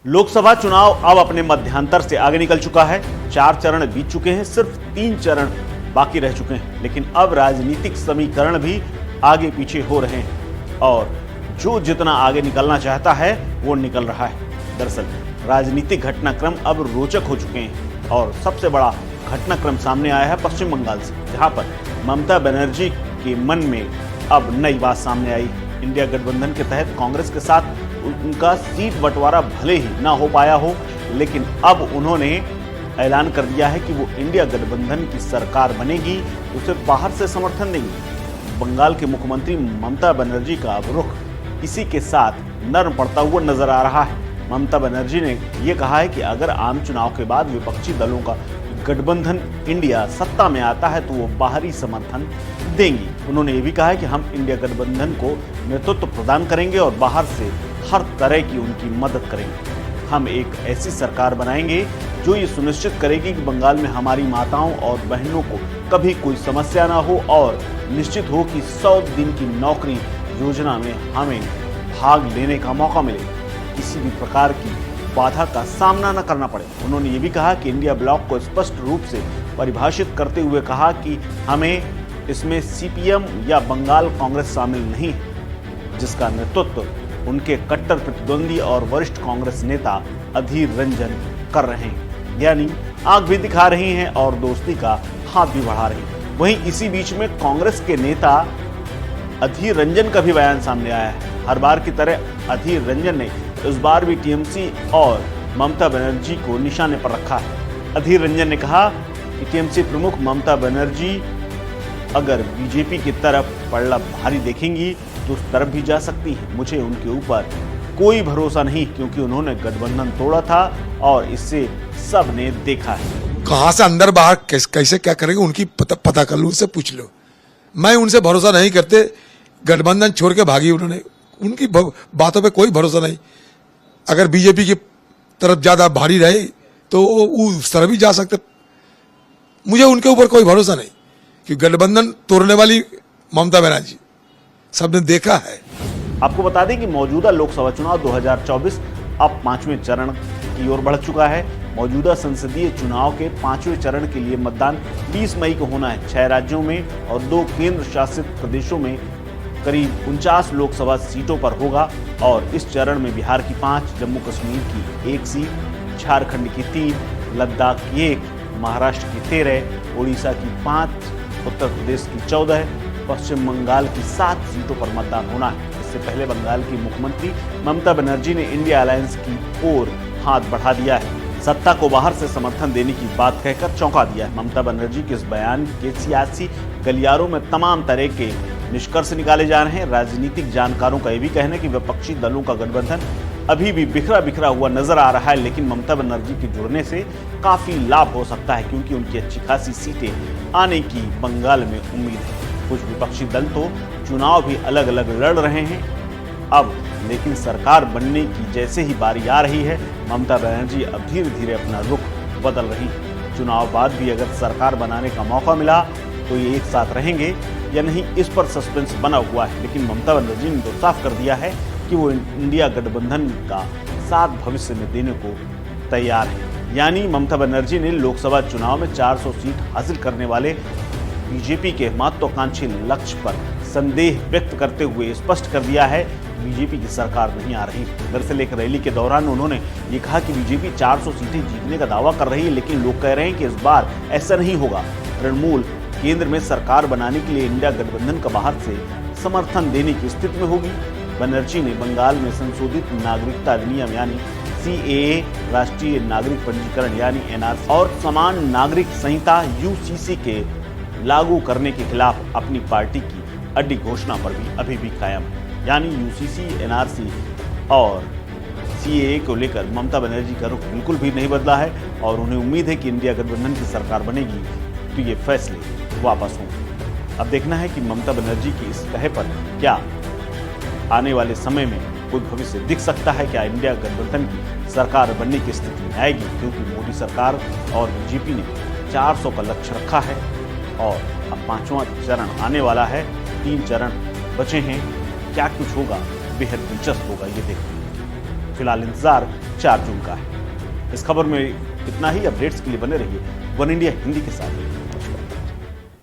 लोकसभा चुनाव अब अपने मध्यांतर से आगे निकल चुका है। 4 चरण बीत चुके हैं, सिर्फ 3 चरण बाकी रह चुके हैं। लेकिन अब राजनीतिक समीकरण भी आगे पीछे हो रहे हैं और जो जितना आगे निकलना चाहता है वो निकल रहा है। दरअसल राजनीतिक घटनाक्रम अब रोचक हो चुके हैं और सबसे बड़ा घटनाक्रम सामने आया है पश्चिम बंगाल से, जहां पर ममता बनर्जी के मन में अब नई बात सामने आई। इंडिया गठबंधन के तहत कांग्रेस के साथ उनका सीट बंटवारा भले ही ना हो पाया हो, लेकिन अब उन्होंने ऐलान कर दिया है कि वो इंडिया गठबंधन की सरकार बनेगी, उसे बाहर से समर्थन देंगी। बंगाल के मुख्यमंत्री ममता बनर्जी का अब रुख इसी के साथ नर्म पड़ता हुआ नजर आ रहा है। ममता बनर्जी ने यह कहा है कि अगर आम चुनाव के बाद विपक्षी दलों का गठबंधन इंडिया सत्ता में आता है तो वो बाहरी समर्थन देंगी। उन्होंने ये भी कहा है कि हम इंडिया गठबंधन को नेतृत्व प्रदान करेंगे और बाहर से हर तरह की उनकी मदद करेंगे। हम एक ऐसी सरकार बनाएंगे जो ये सुनिश्चित करेगी कि बंगाल में हमारी माताओं और बहनों को कभी कोई समस्या ना हो और निश्चित हो कि 100 दिन की नौकरी योजना में हमें भाग लेने का मौका मिले, किसी भी प्रकार की बाधा का सामना न करना पड़े। उन्होंने ये भी कहा कि इंडिया ब्लॉक को स्पष्ट रूप से परिभाषित करते हुए कहा कि हमें इसमें सीपीएम या बंगाल कांग्रेस शामिल नहीं है, जिसका नेतृत्व उनके कट्टर प्रतिद्वंदी और वरिष्ठ कांग्रेस नेता अधीर रंजन कर रहे हैं, यानी आंख भी दिखा रही हैं और दोस्ती का हाथ भी बढ़ा रही हैं। वहीं इसी बीच में कांग्रेस के नेता अधीर रंजन का भी बयान सामने आया है। हर बार की तरह अधीर रंजन ने इस बार भी टीएमसी और ममता बनर्जी को निशाने पर रखा है। अधीर रंजन ने कहा कि टीएमसी प्रमुख ममता बनर्जी अगर बीजेपी की तरफ पलड़ा भारी देखेंगी तो उस तरफ भी जा सकती है। मुझे उनके ऊपर कोई भरोसा नहीं, क्योंकि उन्होंने गठबंधन तोड़ा था और इससे सब ने देखा है। कहां से अंदर बाहर कैसे क्या करेंगे उनकी पता कर लो, उनसे पूछ लो। मैं उनसे भरोसा नहीं करते। गठबंधन छोड़ के भागी उन्होंने, उनकी बातों पे कोई भरोसा नहीं। अगर बीजेपी की तरफ ज्यादा भारी रहे तो वो उस तरफ भी जा सकते। मुझे उनके ऊपर कोई भरोसा नहीं कि गठबंधन तोड़ने वाली ममता बनर्जी सबने देखा है। आपको बता दें कि मौजूदा लोकसभा चुनाव 2024 अब 5वें चरण की ओर बढ़ चुका है। मौजूदा संसदीय चुनाव के 5वें चरण के लिए मतदान 20 मई को होना है। 6 राज्यों में और 2 केंद्र शासित प्रदेशों में करीब 49 लोकसभा सीटों पर होगा और इस चरण में बिहार की 5, जम्मू कश्मीर की 1 सीट, झारखंड की 3, लद्दाख की 1, महाराष्ट्र की 13, ओडिशा की 5, उत्तर प्रदेश की 14, पश्चिम बंगाल की 7 सीटों पर मतदान होना है। इससे पहले बंगाल की मुख्यमंत्री ममता बनर्जी ने इंडिया अलायंस की ओर हाथ बढ़ा दिया है। सत्ता को बाहर से समर्थन देने की बात कहकर चौंका दिया है। ममता बनर्जी के इस बयान के सियासी गलियारों में तमाम तरह के निष्कर्ष निकाले जा रहे हैं। राजनीतिक जानकारों का यह भी कहना है कि विपक्षी दलों का गठबंधन अभी भी बिखरा बिखरा हुआ नजर आ रहा है, लेकिन ममता बनर्जी के जुड़ने से काफी लाभ हो सकता है, क्योंकि उनकी अच्छी खासी सीटें आने की बंगाल में उम्मीद है। कुछ विपक्षी दल तो चुनाव भी अलग अलग लड़ रहे हैं अब, लेकिन सरकार बनने की जैसे ही बारी आ रही है, ममता बनर्जी अब धीरे धीरे अपना रुख बदल रही है। चुनाव बाद भी अगर सरकार बनाने का मौका मिला तो ये एक साथ रहेंगे या नहीं, इस पर सस्पेंस बना हुआ है। लेकिन ममता बनर्जी ने तो साफ कर दिया है कि वो इंडिया गठबंधन का साथ भविष्य में देने को तैयार है। यानी ममता बनर्जी ने लोकसभा चुनाव में 400 सीट हासिल करने वाले बीजेपी के महत्वाकांक्षी लक्ष्य पर संदेह व्यक्त करते हुए स्पष्ट कर दिया है बीजेपी की सरकार नहीं आ रही। दरअसल एक रैली के दौरान उन्होंने ये कहा कि बीजेपी 400 सीटें जीतने का दावा कर रही है, लेकिन लोग कह रहे हैं कि इस बार ऐसा नहीं होगा। तृणमूल केंद्र में सरकार बनाने के लिए इंडिया गठबंधन का बाहर से समर्थन देने की स्थिति में होगी। बनर्जी ने बंगाल में संशोधित नागरिकता अधिनियम यानी सीएए, राष्ट्रीय नागरिक पंजीकरण यानी एनआरसी और समान नागरिक संहिता यूसीसी के लागू करने के खिलाफ अपनी पार्टी की अड्डी घोषणा पर भी अभी भी कायम है। यानी यूसीसी, एनआरसी और सीएए को लेकर ममता बनर्जी का रुख बिल्कुल भी नहीं बदला है और उन्हें उम्मीद है कि इंडिया गठबंधन की सरकार बनेगी तो ये फैसले वापस होंगे। अब देखना है कि ममता बनर्जी की इस कहे पर क्या आने वाले समय में कोई भविष्य दिख सकता है। क्या इंडिया गठबंधन की सरकार बनने की स्थिति में आएगी, क्योंकि मोदी सरकार और बीजेपी ने 400 का लक्ष्य रखा है और अब 5वां चरण आने वाला है। 3 चरण बचे हैं। क्या कुछ होगा, बेहद दिलचस्प होगा ये देखना। फिलहाल इंतजार 4 जून का है। इस खबर में इतना ही। अपडेट्स के लिए बने रहिए वन इंडिया हिंदी के साथ।